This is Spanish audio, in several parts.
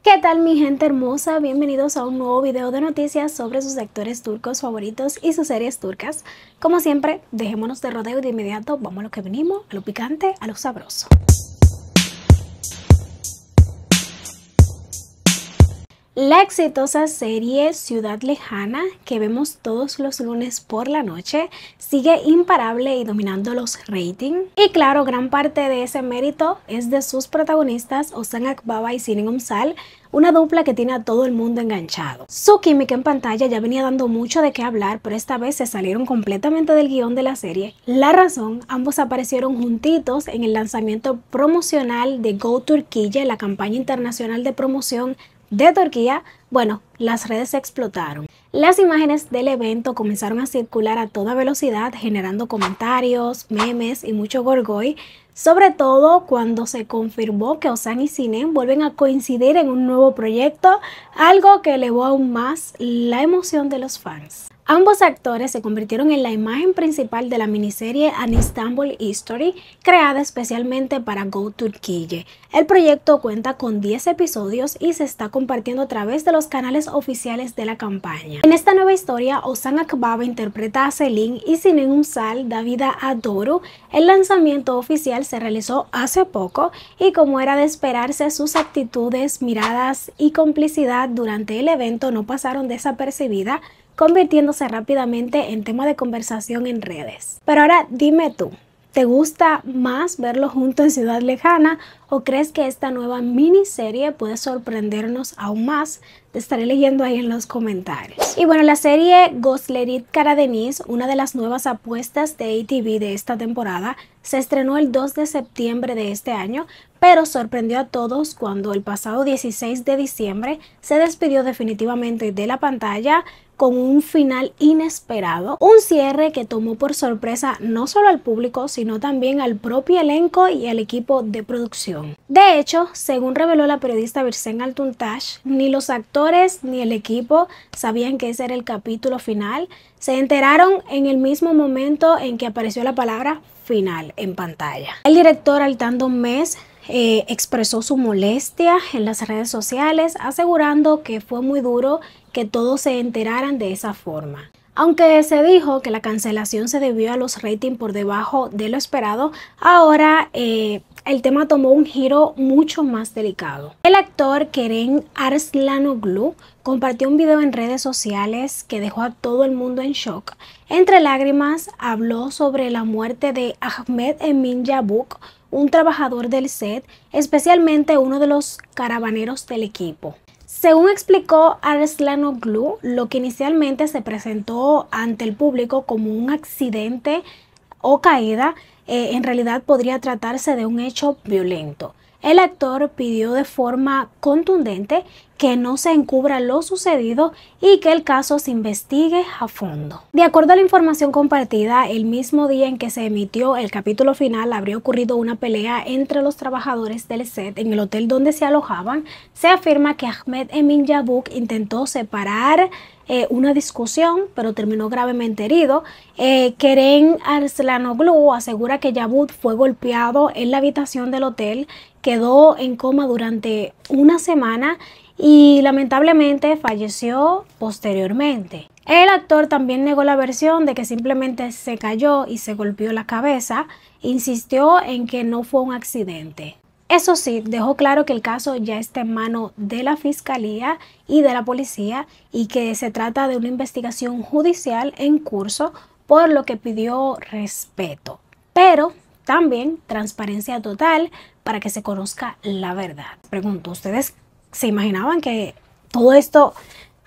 ¿Qué tal mi gente hermosa? Bienvenidos a un nuevo video de noticias sobre sus actores turcos favoritos y sus series turcas. Como siempre, dejémonos de rodeo y de inmediato vamos a lo que venimos, a lo picante, a lo sabroso. La exitosa serie Ciudad Lejana, que vemos todos los lunes por la noche, sigue imparable y dominando los ratings. Y claro, gran parte de ese mérito es de sus protagonistas, Ozan Akbaba y Sinem Ünsal, una dupla que tiene a todo el mundo enganchado. Su química en pantalla ya venía dando mucho de qué hablar, pero esta vez se salieron completamente del guión de la serie. La razón, ambos aparecieron juntitos en el lanzamiento promocional de Go Turquía, la campaña internacional de promoción de Turquía. Bueno, las redes explotaron. Las imágenes del evento comenzaron a circular a toda velocidad, generando comentarios, memes y mucho gorgoy, sobre todo cuando se confirmó que Ozan y Sinem vuelven a coincidir en un nuevo proyecto, algo que elevó aún más la emoción de los fans. Ambos actores se convirtieron en la imagen principal de la miniserie An Istanbul History, creada especialmente para Go Turquía. El proyecto cuenta con 10 episodios y se está compartiendo a través de los canales oficiales de la campaña. En esta nueva historia, Ozan Akbaba interpreta a Selin y Sinem Ünsal da vida a Doru. El lanzamiento oficial se realizó hace poco y, como era de esperarse, sus actitudes, miradas y complicidad durante el evento no pasaron desapercibidas, convirtiéndose rápidamente en tema de conversación en redes. Pero ahora dime tú, ¿te gusta más verlo juntos en Ciudad Lejana o crees que esta nueva miniserie puede sorprendernos aún más? Te estaré leyendo ahí en los comentarios. Y bueno, la serie Gözlerit Karadeniz, una de las nuevas apuestas de ATV de esta temporada, se estrenó el 2 de septiembre de este año, pero sorprendió a todos cuando el pasado 16 de diciembre se despidió definitivamente de la pantalla con un final inesperado, un cierre que tomó por sorpresa no solo al público, sino también al propio elenco y al equipo de producción. De hecho, según reveló la periodista Birsen Altuntaş, ni los actores ni el equipo sabían que ese era el capítulo final. Se enteraron en el mismo momento en que apareció la palabra final en pantalla. El director Altan Donmez expresó su molestia en las redes sociales, asegurando que fue muy duro que todos se enteraran de esa forma. Aunque se dijo que la cancelación se debió a los ratings por debajo de lo esperado, ahora el tema tomó un giro mucho más delicado. El actor Kerem Arslanoglu compartió un video en redes sociales que dejó a todo el mundo en shock. Entre lágrimas habló sobre la muerte de Ahmet Emin Yabuk, un trabajador del set, especialmente uno de los caravaneros del equipo. Según explicó Arslanoglu, lo que inicialmente se presentó ante el público como un accidente o caída, en realidad podría tratarse de un hecho violento. El actor pidió de forma contundente que no se encubra lo sucedido y que el caso se investigue a fondo. De acuerdo a la información compartida, el mismo día en que se emitió el capítulo final habría ocurrido una pelea entre los trabajadores del set en el hotel donde se alojaban. Se afirma que Ahmet Emin Yabuk intentó separar una discusión, pero terminó gravemente herido. Kerem Arslanoglu asegura que Yabuk fue golpeado en la habitación del hotel, quedó en coma durante una semana y lamentablemente falleció posteriormente. El actor también negó la versión de que simplemente se cayó y se golpeó la cabeza, insistió en que no fue un accidente. Eso sí, dejó claro que el caso ya está en manos de la fiscalía y de la policía y que se trata de una investigación judicial en curso, por lo que pidió respeto, pero también transparencia total para que se conozca la verdad. Pregunto, ¿ustedes se imaginaban que todo esto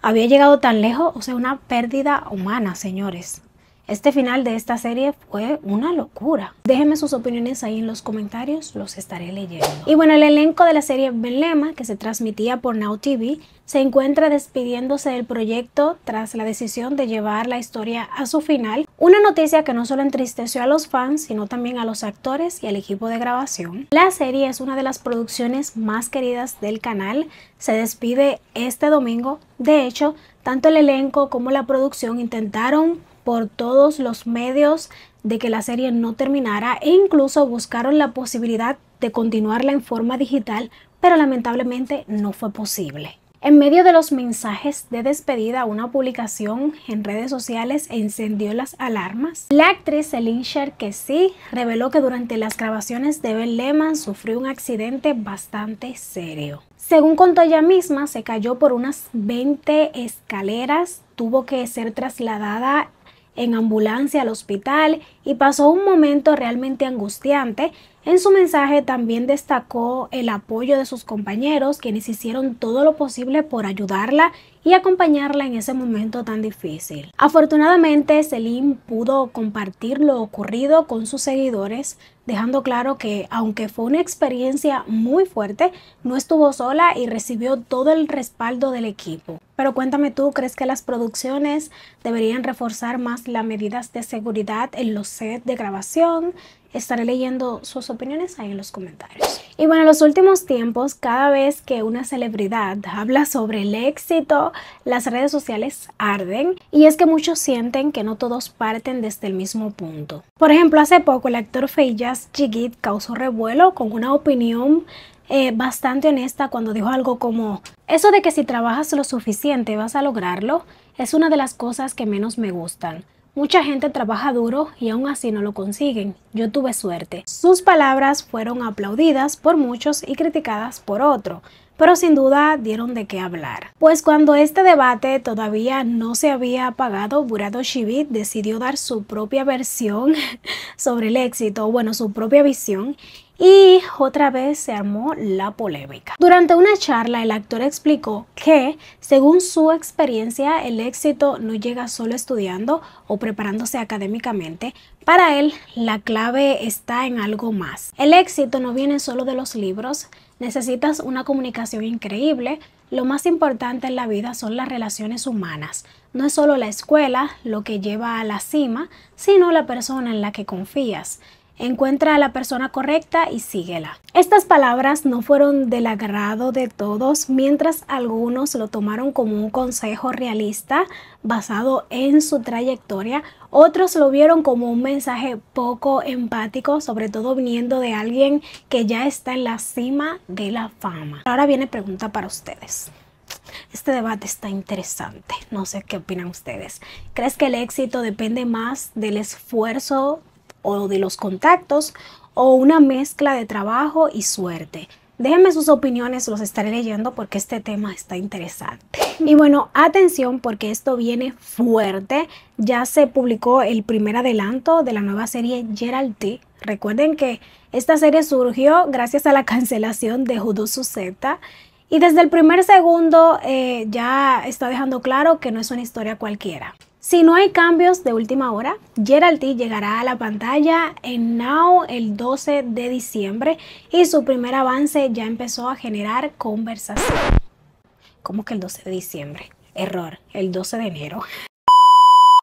había llegado tan lejos? O sea, una pérdida humana, señores. Este final de esta serie fue una locura. Déjenme sus opiniones ahí en los comentarios, los estaré leyendo. Y bueno, el elenco de la serie Benlema, que se transmitía por Now TV, se encuentra despidiéndose del proyecto tras la decisión de llevar la historia a su final. Una noticia que no solo entristeció a los fans, sino también a los actores y al equipo de grabación. La serie es una de las producciones más queridas del canal. Se despide este domingo. De hecho, tanto el elenco como la producción intentaron por todos los medios de que la serie no terminara e incluso buscaron la posibilidad de continuarla en forma digital pero lamentablemente no fue posible. En medio de los mensajes de despedida, una publicación en redes sociales encendió las alarmas. La actriz Celine Cherkesy reveló que durante las grabaciones de Ben Lehman sufrió un accidente bastante serio. Según contó ella misma, se cayó por unas 20 escaleras, tuvo que ser trasladada en ambulancia al hospital y pasó un momento realmente angustiante. En su mensaje también destacó el apoyo de sus compañeros, quienes hicieron todo lo posible por ayudarla y acompañarla en ese momento tan difícil. Afortunadamente, Celine pudo compartir lo ocurrido con sus seguidores, dejando claro que, aunque fue una experiencia muy fuerte, no estuvo sola y recibió todo el respaldo del equipo. Pero cuéntame tú, ¿crees que las producciones deberían reforzar más las medidas de seguridad en los sets de grabación? Estaré leyendo sus opiniones ahí en los comentarios. Y bueno, en los últimos tiempos, cada vez que una celebridad habla sobre el éxito, las redes sociales arden. Y es que muchos sienten que no todos parten desde el mismo punto. Por ejemplo, hace poco el actor Feyyaz Yiğit causó revuelo con una opinión bastante honesta cuando dijo algo como: eso de que si trabajas lo suficiente vas a lograrlo es una de las cosas que menos me gustan. Mucha gente trabaja duro y aún así no lo consiguen. Yo tuve suerte. Sus palabras fueron aplaudidas por muchos y criticadas por otros, pero sin duda dieron de qué hablar. Pues cuando este debate todavía no se había apagado, Burak Özçivit decidió dar su propia versión sobre el éxito, bueno, su propia visión. Y otra vez se armó la polémica. Durante una charla, el actor explicó que, según su experiencia, el éxito no llega solo estudiando o preparándose académicamente. Para él, la clave está en algo más. El éxito no viene solo de los libros, necesitas una comunicación increíble. Lo más importante en la vida son las relaciones humanas. No es solo la escuela lo que lleva a la cima, sino la persona en la que confías. Encuentra a la persona correcta y síguela. Estas palabras no fueron del agrado de todos, mientras algunos lo tomaron como un consejo realista basado en su trayectoria. Otros lo vieron como un mensaje poco empático, sobre todo viniendo de alguien que ya está en la cima de la fama. Ahora viene pregunta para ustedes. Este debate está interesante. No sé qué opinan ustedes. ¿Crees que el éxito depende más del esfuerzo o de los contactos, o una mezcla de trabajo y suerte? Déjenme sus opiniones, los estaré leyendo porque este tema está interesante. Y bueno, atención porque esto viene fuerte. Ya se publicó el primer adelanto de la nueva serie Gerald T. Recuerden que esta serie surgió gracias a la cancelación de Judú Suzeta. Y desde el primer segundo ya está dejando claro que no es una historia cualquiera. Si no hay cambios de última hora, Gerald T llegará a la pantalla en Now el 12 de diciembre y su primer avance ya empezó a generar conversación. ¿Cómo que el 12 de diciembre? Error, el 12 de enero.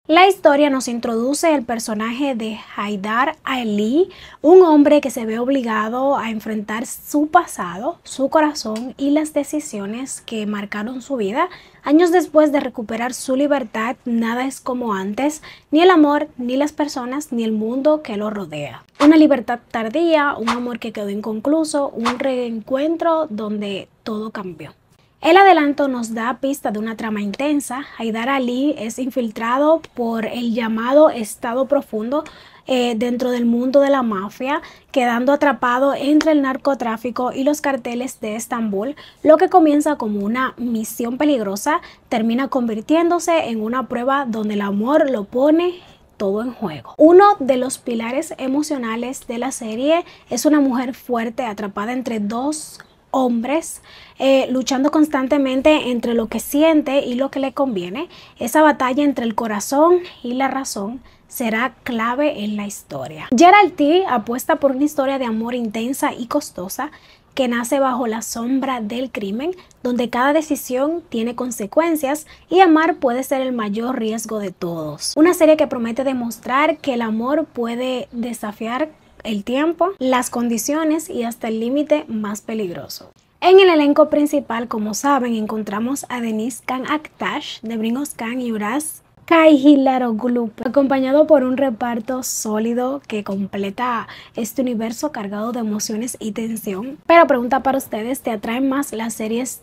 La historia nos introduce el personaje de Haidar Ali, un hombre que se ve obligado a enfrentar su pasado, su corazón y las decisiones que marcaron su vida. Años después de recuperar su libertad, nada es como antes, ni el amor, ni las personas, ni el mundo que lo rodea. Una libertad tardía, un amor que quedó inconcluso, un reencuentro donde todo cambió. El adelanto nos da pista de una trama intensa. Haidar Ali es infiltrado por el llamado Estado Profundo dentro del mundo de la mafia, quedando atrapado entre el narcotráfico y los carteles de Estambul. Lo que comienza como una misión peligrosa termina convirtiéndose en una prueba donde el amor lo pone todo en juego. Uno de los pilares emocionales de la serie es una mujer fuerte atrapada entre dos hombres, luchando constantemente entre lo que siente y lo que le conviene. Esa batalla entre el corazón y la razón será clave en la historia. Gerald T apuesta por una historia de amor intensa y costosa que nace bajo la sombra del crimen, donde cada decisión tiene consecuencias y amar puede ser el mayor riesgo de todos. Una serie que promete demostrar que el amor puede desafiar el tiempo, las condiciones y hasta el límite más peligroso. En el elenco principal, como saben, encontramos a Deniz Can Aktaş, Nebrin Özkan y Uras Kai Hilaroglu, acompañado por un reparto sólido que completa este universo cargado de emociones y tensión. Pero pregunta para ustedes, ¿te atraen más las series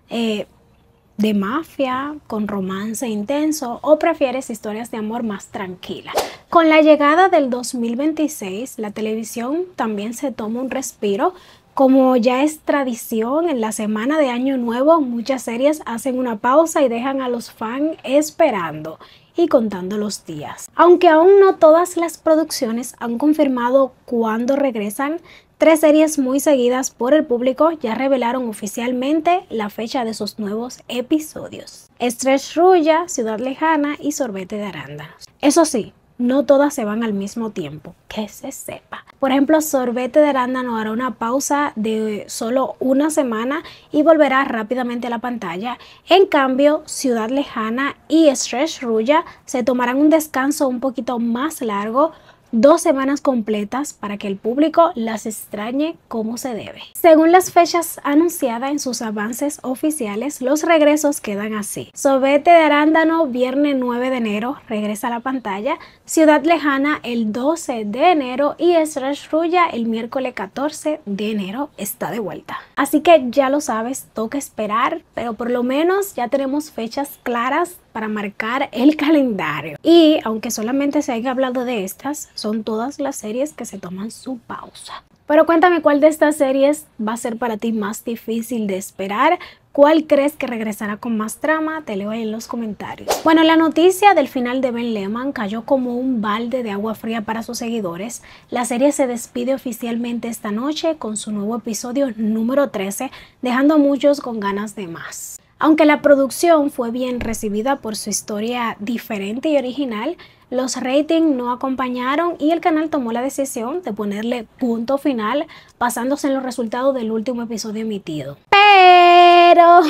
de mafia con romance intenso o prefieres historias de amor más tranquilas? Con la llegada del 2026, la televisión también se toma un respiro. Como ya es tradición, en la semana de Año Nuevo muchas series hacen una pausa y dejan a los fans esperando y contando los días. Aunque aún no todas las producciones han confirmado cuándo regresan, 3 series muy seguidas por el público ya revelaron oficialmente la fecha de sus nuevos episodios: Estrella Rulla, Ciudad Lejana y Sorbete de Arándanos. Eso sí, no todas se van al mismo tiempo, que se sepa. Por ejemplo, Sorbete de Arándano hará una pausa de solo una semana y volverá rápidamente a la pantalla. En cambio, Ciudad Lejana y Stretch Rulla se tomarán un descanso un poquito más largo, 2 semanas completas, para que el público las extrañe como se debe. Según las fechas anunciadas en sus avances oficiales, los regresos quedan así: Sorbete de Arándano, viernes 9 de enero, regresa a la pantalla; Ciudad Lejana el 12 de enero y Stretch Rulla el miércoles 14 de enero está de vuelta. Así que ya lo sabes, toca esperar, pero por lo menos ya tenemos fechas claras para marcar el calendario. Y aunque solamente se haya hablado de estas, son todas las series que se toman su pausa. Pero cuéntame, ¿cuál de estas series va a ser para ti más difícil de esperar? ¿Cuál crees que regresará con más trama? Te leo ahí en los comentarios. Bueno, la noticia del final de Ben Lehman cayó como un balde de agua fría para sus seguidores. La serie se despide oficialmente esta noche con su nuevo episodio número 13, dejando a muchos con ganas de más. Aunque la producción fue bien recibida por su historia diferente y original, los ratings no acompañaron y el canal tomó la decisión de ponerle punto final basándose en los resultados del último episodio emitido. Pero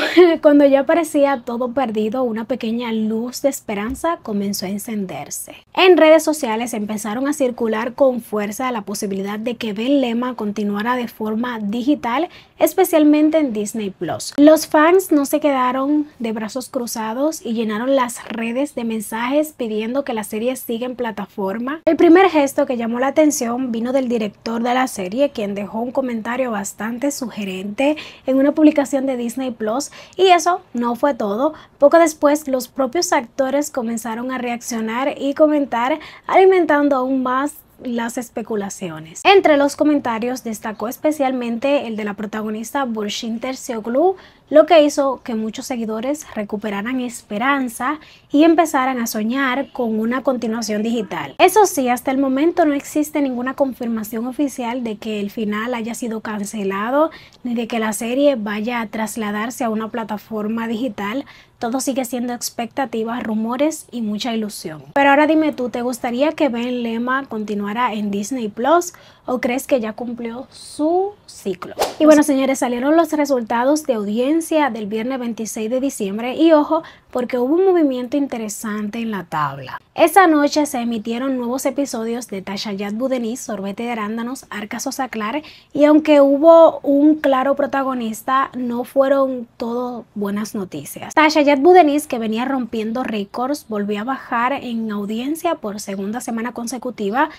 cuando ya parecía todo perdido, una pequeña luz de esperanza comenzó a encenderse. En redes sociales empezaron a circular con fuerza la posibilidad de que Ben Lehman continuara de forma digital, especialmente en Disney Plus. Los fans no se quedaron de brazos cruzados y llenaron las redes de mensajes pidiendo que la serie siga en plataforma. El primer gesto que llamó la atención vino del director de la serie, quien dejó un comentario bastante sugerente en una publicación de Disney Plus, y eso no fue todo. Poco después, los propios actores comenzaron a reaccionar y comentar, alimentando aún más las especulaciones. Entre los comentarios destacó especialmente el de la protagonista Burçin Terzioglu, lo que hizo que muchos seguidores recuperaran esperanza y empezaran a soñar con una continuación digital. Eso sí, hasta el momento no existe ninguna confirmación oficial de que el final haya sido cancelado ni de que la serie vaya a trasladarse a una plataforma digital. Todo sigue siendo expectativas, rumores y mucha ilusión. Pero ahora dime tú, ¿te gustaría que Ben Lehman continuara en Disney Plus o crees que ya cumplió su ciclo? Y bueno, señores, salieron los resultados de audiencia del viernes 26 de diciembre y ojo, porque hubo un movimiento interesante en la tabla. Esa noche se emitieron nuevos episodios de Tashayat Boudeniz, Sorbete de Arándanos, Arca Sosaclar, y aunque hubo un claro protagonista, no fueron todo buenas noticias. Tashayat Boudeniz, que venía rompiendo récords, volvió a bajar en audiencia por segunda semana consecutiva.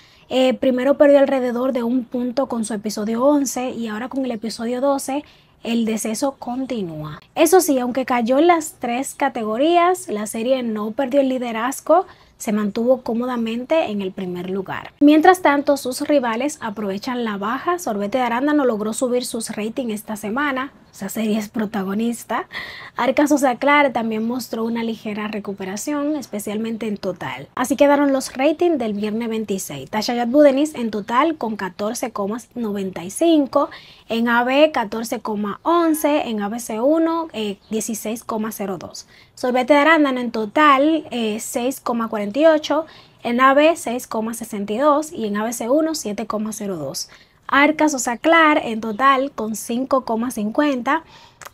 Primero perdió alrededor de 1 punto con su episodio 11 y ahora con el episodio 12 el descenso continúa. Eso sí, aunque cayó en las 3 categorías, la serie no perdió el liderazgo, se mantuvo cómodamente en el primer lugar. Mientras tanto, sus rivales aprovechan la baja. Sorbete de Arándano logró subir sus ratings esta semana. Esa serie es protagonista. Arca Sosaclar también mostró una ligera recuperación, especialmente en Total. Así quedaron los ratings del viernes 26. Tashayat Boudeniz en Total con 14,95, en AB 14,11, en ABC1 16,02. Sorbete de Arándano en Total 6,48, en AB 6,62 y en ABC1 7,02. Arca Sosaclar en Total con 5,50,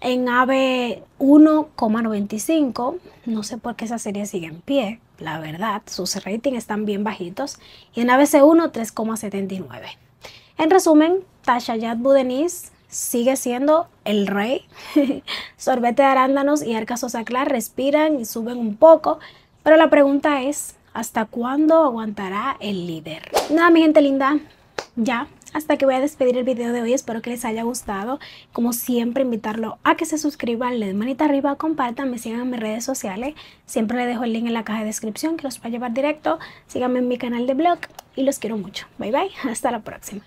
en AB 1,95. No sé por qué esa serie sigue en pie, la verdad, sus ratings están bien bajitos, y en ABC1 3,79. En resumen, Tashayat Boudeniz sigue siendo el rey. Sorbete de Arándanos y Arca Sosaclar respiran y suben un poco, Pero la pregunta es, ¿hasta cuándo aguantará el líder? Nada, mi gente linda, ya hasta que voy a despedir el video de hoy. Espero que les haya gustado. Como siempre, invitarlo a que se suscriban, le den manita arriba, compartan, me sigan en mis redes sociales. Siempre les dejo el link en la caja de descripción que los va a llevar directo. Síganme en mi canal de blog y los quiero mucho. Bye bye, hasta la próxima.